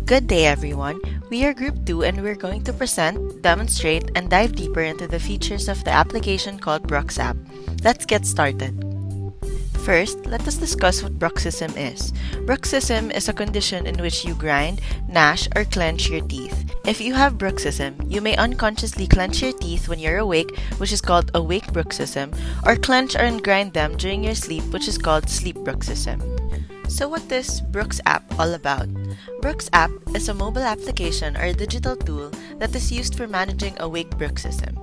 Good day, everyone. We are Group 2 and we're going to present, demonstrate, and dive deeper into the features of the application called BruxApp. Let's get started. First, let us discuss what bruxism is. Bruxism is a condition in which you grind, gnash, or clench your teeth. If you have bruxism, you may unconsciously clench your teeth when you're awake, which is called awake bruxism, or clench and grind them during your sleep, which is called sleep bruxism. So what is BruxApp all about? BruxApp is a mobile application or digital tool that is used for managing awake bruxism.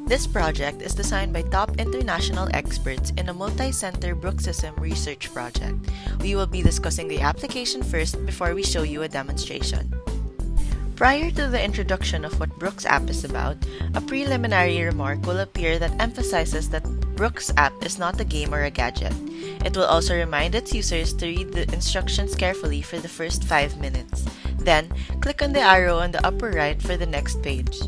This project is designed by top international experts in a multi-center bruxism research project. We will be discussing the application first before we show you a demonstration. Prior to the introduction of what BruxApp is about, a preliminary remark will appear that emphasizes that BruxApp is not a game or a gadget. It will also remind its users to read the instructions carefully for the first 5 minutes. Then, click on the arrow on the upper right for the next page.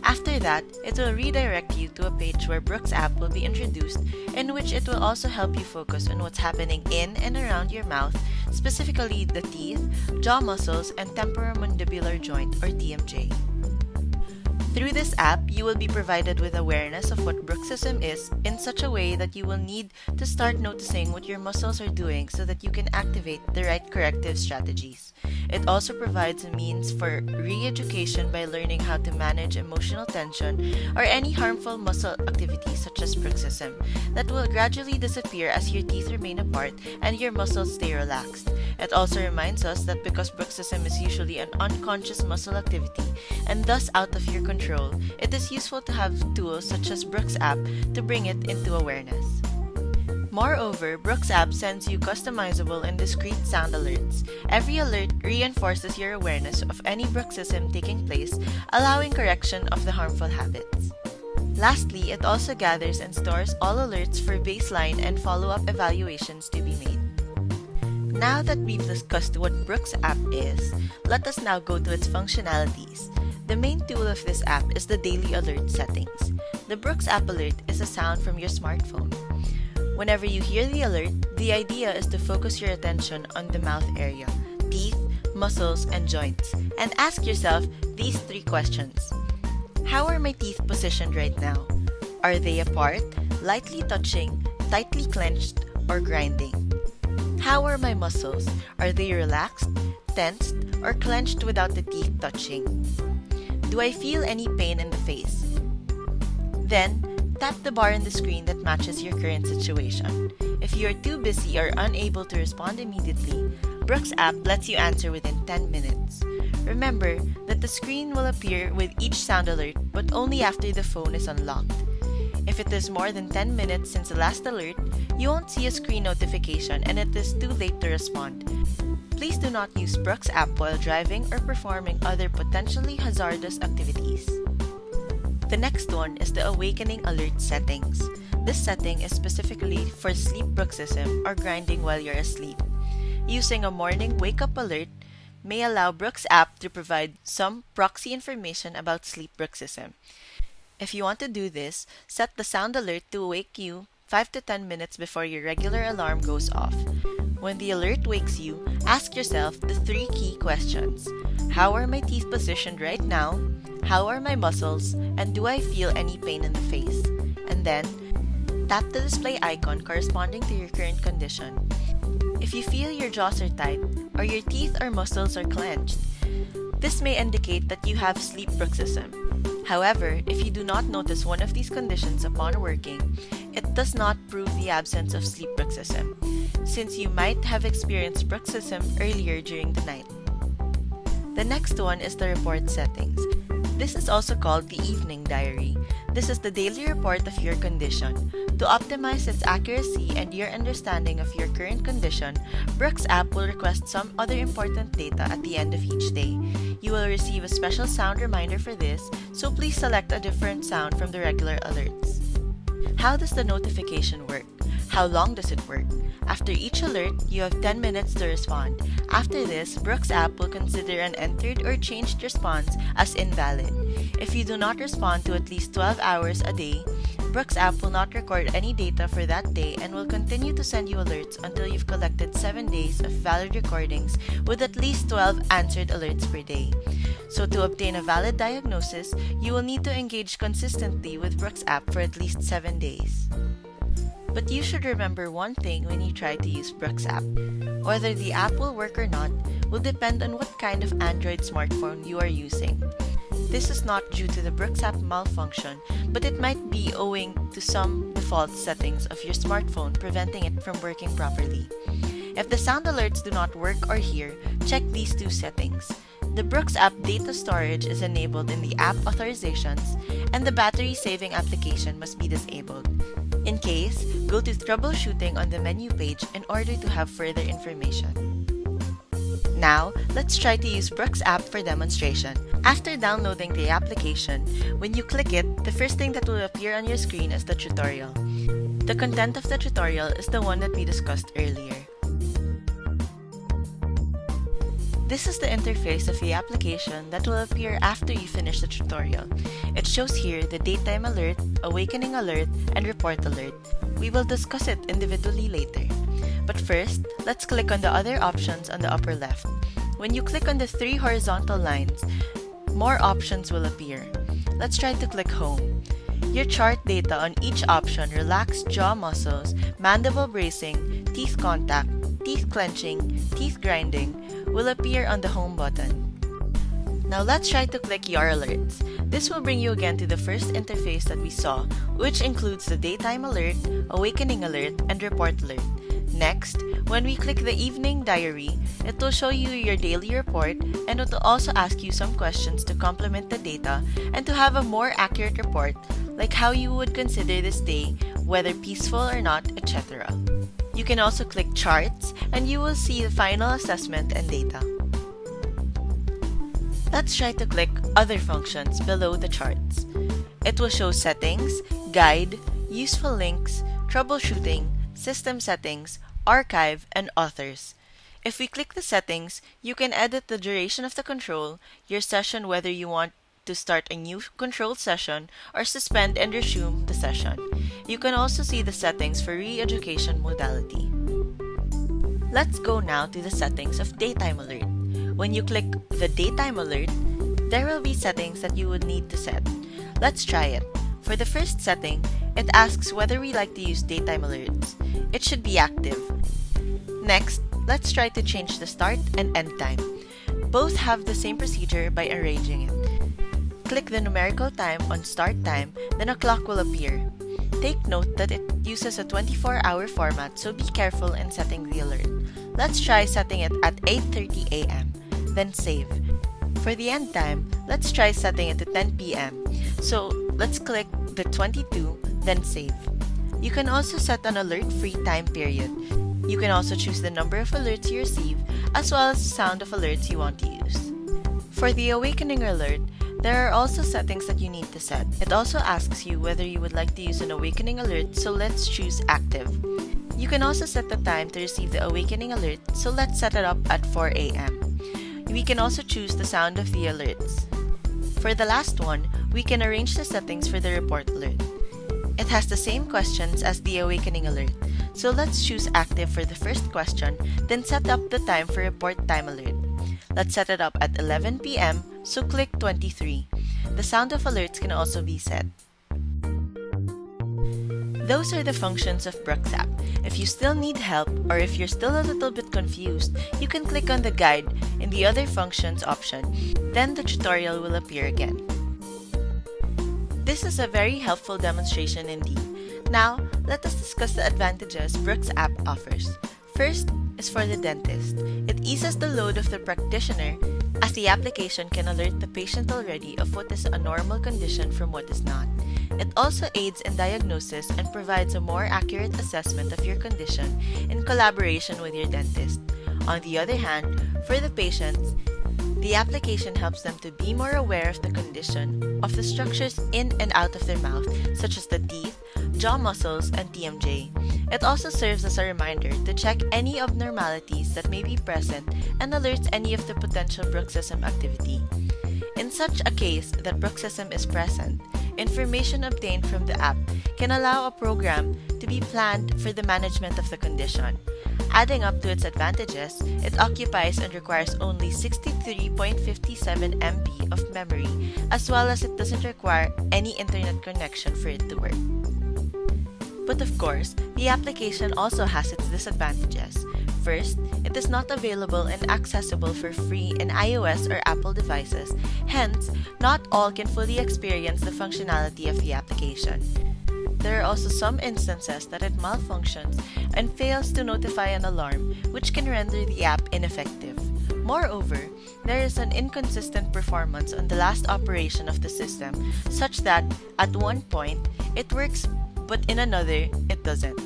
After that, it will redirect you to a page where BruxApp will be introduced, in which it will also help you focus on what's happening in and around your mouth, specifically the teeth, jaw muscles, and temporomandibular joint or TMJ. Through this app, you will be provided with awareness of what bruxism is in such a way that you will need to start noticing what your muscles are doing so that you can activate the right corrective strategies. It also provides a means for re-education by learning how to manage emotional tension or any harmful muscle activity such as bruxism that will gradually disappear as your teeth remain apart and your muscles stay relaxed. It also reminds us that because bruxism is usually an unconscious muscle activity and thus out of your control, it is useful to have tools such as BruxApp to bring it into awareness. Moreover, BruxApp sends you customizable and discrete sound alerts. Every alert reinforces your awareness of any bruxism taking place, allowing correction of the harmful habits. Lastly, it also gathers and stores all alerts for baseline and follow-up evaluations to be made. Now that we've discussed what BruxApp is, let us now go to its functionalities. The main tool of this app is the daily alert settings. The BruxApp alert is a sound from your smartphone. Whenever you hear the alert, the idea is to focus your attention on the mouth area, teeth, muscles, and joints, and ask yourself these 3 questions. How are my teeth positioned right now? Are they apart, lightly touching, tightly clenched, or grinding? How are my muscles? Are they relaxed, tensed, or clenched without the teeth touching? Do I feel any pain in the face? Then, tap the bar on the screen that matches your current situation. If you are too busy or unable to respond immediately, BruxApp lets you answer within 10 minutes. Remember that the screen will appear with each sound alert, but only after the phone is unlocked. If it is more than 10 minutes since the last alert, you won't see a screen notification and it is too late to respond. Please do not use BruxApp while driving or performing other potentially hazardous activities. The next one is the awakening alert settings. This setting is specifically for sleep bruxism or grinding while you're asleep. Using a morning wake-up alert may allow BruxApp to provide some proxy information about sleep bruxism. If you want to do this, set the sound alert to wake you 5 to 10 minutes before your regular alarm goes off. When the alert wakes you, ask yourself the 3 key questions. How are my teeth positioned right now? How are my muscles? And do I feel any pain in the face? And then, tap the display icon corresponding to your current condition. If you feel your jaws are tight or your teeth or muscles are clenched, this may indicate that you have sleep bruxism. However, if you do not notice one of these conditions upon working, it does not prove the absence of sleep bruxism, since you might have experienced bruxism earlier during the night. The next one is the report settings. This is also called the evening diary. This is the daily report of your condition. To optimize its accuracy and your understanding of your current condition, BruxApp will request some other important data at the end of each day. You will receive a special sound reminder for this, so please select a different sound from the regular alerts. How does the notification work? How long does it work? After each alert, you have 10 minutes to respond. After this, BruxApp will consider an entered or changed response as invalid. If you do not respond to at least 12 hours a day, BruxApp will not record any data for that day and will continue to send you alerts until you've collected 7 days of valid recordings with at least 12 answered alerts per day. So to obtain a valid diagnosis, you will need to engage consistently with BruxApp for at least 7 days. But you should remember one thing when you try to use BruxApp. Whether the app will work or not will depend on what kind of Android smartphone you are using. This is not due to the BruxApp malfunction, but it might be owing to some default settings of your smartphone preventing it from working properly. If the sound alerts do not work or hear, check these two settings. The BruxApp data storage is enabled in the app authorizations, and the battery saving application must be disabled. In case, go to Troubleshooting on the menu page in order to have further information. Now, let's try to use BruxApp for demonstration. After downloading the application, when you click it, the first thing that will appear on your screen is the tutorial. The content of the tutorial is the one that we discussed earlier. This is the interface of the application that will appear after you finish the tutorial. It shows here the daytime alert, awakening alert, and report alert. We will discuss it individually later. But first, let's click on the other options on the upper left. When you click on the 3 horizontal lines, more options will appear. Let's try to click Home. Your chart data on each option, relaxed jaw muscles, mandible bracing, teeth contact, teeth clenching, teeth grinding, will appear on the Home button. Now let's try to click Your Alerts. This will bring you again to the first interface that we saw, which includes the daytime alert, awakening alert, and report alert. Next, when we click the evening diary, it will show you your daily report, and it will also ask you some questions to complement the data and to have a more accurate report, like how you would consider this day, whether peaceful or not, etc. You can also click Charts, and you will see the final assessment and data. Let's try to click Other Functions below the charts. It will show Settings, Guide, Useful Links, Troubleshooting, System Settings, Archive, and Authors. If we click the settings, you can edit the duration of the control, your session, whether you want to start a new control session or suspend and resume the session. You can also see the settings for re-education modality. Let's go now to the settings of daytime alert. When you click the daytime alert, there will be settings that you would need to set. Let's try it. For the first setting, it asks whether we like to use daytime alerts. It should be active. Next, let's try to change the start and end time. Both have the same procedure by arranging it. Click the numerical time on start time, then a clock will appear. Take note that it uses a 24-hour format, so be careful in setting the alert. Let's try setting it at 8:30 a.m., then save. For the end time, let's try setting it to 10 p.m. So let's click the 22, then save. You can also set an alert-free time period. You can also choose the number of alerts you receive, as well as the sound of alerts you want to use. For the awakening alert, there are also settings that you need to set. It also asks you whether you would like to use an awakening alert, so let's choose active. You can also set the time to receive the awakening alert, so let's set it up at 4 a.m. We can also choose the sound of the alerts. For the last one, we can arrange the settings for the report alert. It has the same questions as the awakening alert, so let's choose active for the first question, then set up the time for report time alert. Let's set it up at 11 p.m., so click 23. The sound of alerts can also be set. Those are the functions of BruxApp. If you still need help, or if you're still a little bit confused, you can click on the guide in the other functions option. Then the tutorial will appear again. This is a very helpful demonstration indeed. Now, let us discuss the advantages BruxApp offers. First is for the dentist. It eases the load of the practitioner, as the application can alert the patient already of what is a normal condition from what is not. It also aids in diagnosis and provides a more accurate assessment of your condition in collaboration with your dentist. On the other hand, for the patients, the application helps them to be more aware of the condition of the structures in and out of their mouth, such as the teeth, jaw muscles, and TMJ. It also serves as a reminder to check any abnormalities that may be present and alerts any of the potential bruxism activity. In such a case that bruxism is present, information obtained from the app can allow a program to be planned for the management of the condition. Adding up to its advantages, it occupies and requires only 63.57 MB of memory, as well as it doesn't require any internet connection for it to work. But of course, the application also has its disadvantages. First, it is not available and accessible for free in iOS or Apple devices, hence, not all can fully experience the functionality of the application. There are also some instances that it malfunctions and fails to notify an alarm, which can render the app ineffective. Moreover, there is an inconsistent performance on the last operation of the system, such that at one point it works but in another it doesn't.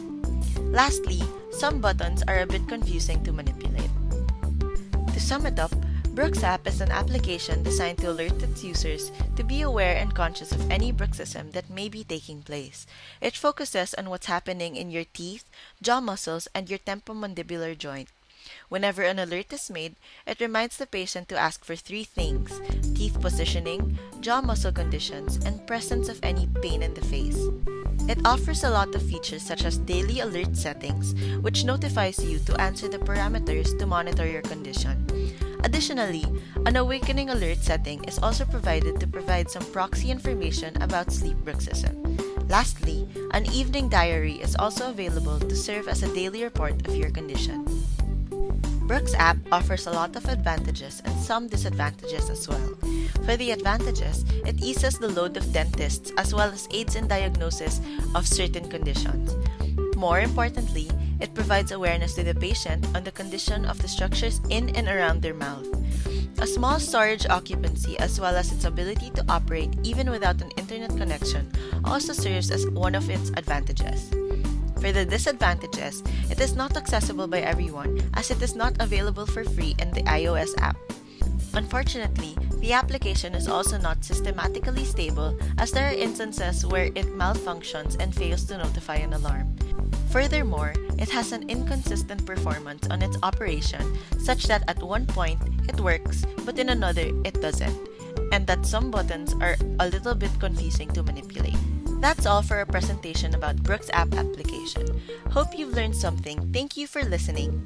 Lastly, some buttons are a bit confusing to manipulate. To sum it up, BruxApp is an application designed to alert its users to be aware and conscious of any bruxism that may be taking place. It focuses on what's happening in your teeth, jaw muscles, and your temporomandibular joint. Whenever an alert is made, it reminds the patient to ask for three things: teeth positioning, jaw muscle conditions, and presence of any pain in the face. It offers a lot of features such as daily alert settings, which notifies you to answer the parameters to monitor your condition. Additionally, an awakening alert setting is also provided to provide some proxy information about sleep bruxism. Lastly, an evening diary is also available to serve as a daily report of your condition. BruxApp offers a lot of advantages and some disadvantages as well. For the advantages, it eases the load of dentists as well as aids in diagnosis of certain conditions. More importantly, it provides awareness to the patient on the condition of the structures in and around their mouth. A small storage occupancy as well as its ability to operate even without an internet connection also serves as one of its advantages. For the disadvantages, it is not accessible by everyone as it is not available for free in the iOS app. Unfortunately, the application is also not systematically stable as there are instances where it malfunctions and fails to notify an alarm. Furthermore, it has an inconsistent performance on its operation such that at one point it works but in another it doesn't, and that some buttons are a little bit confusing to manipulate. That's all for our presentation about BruxApp application. Hope you've learned something. Thank you for listening.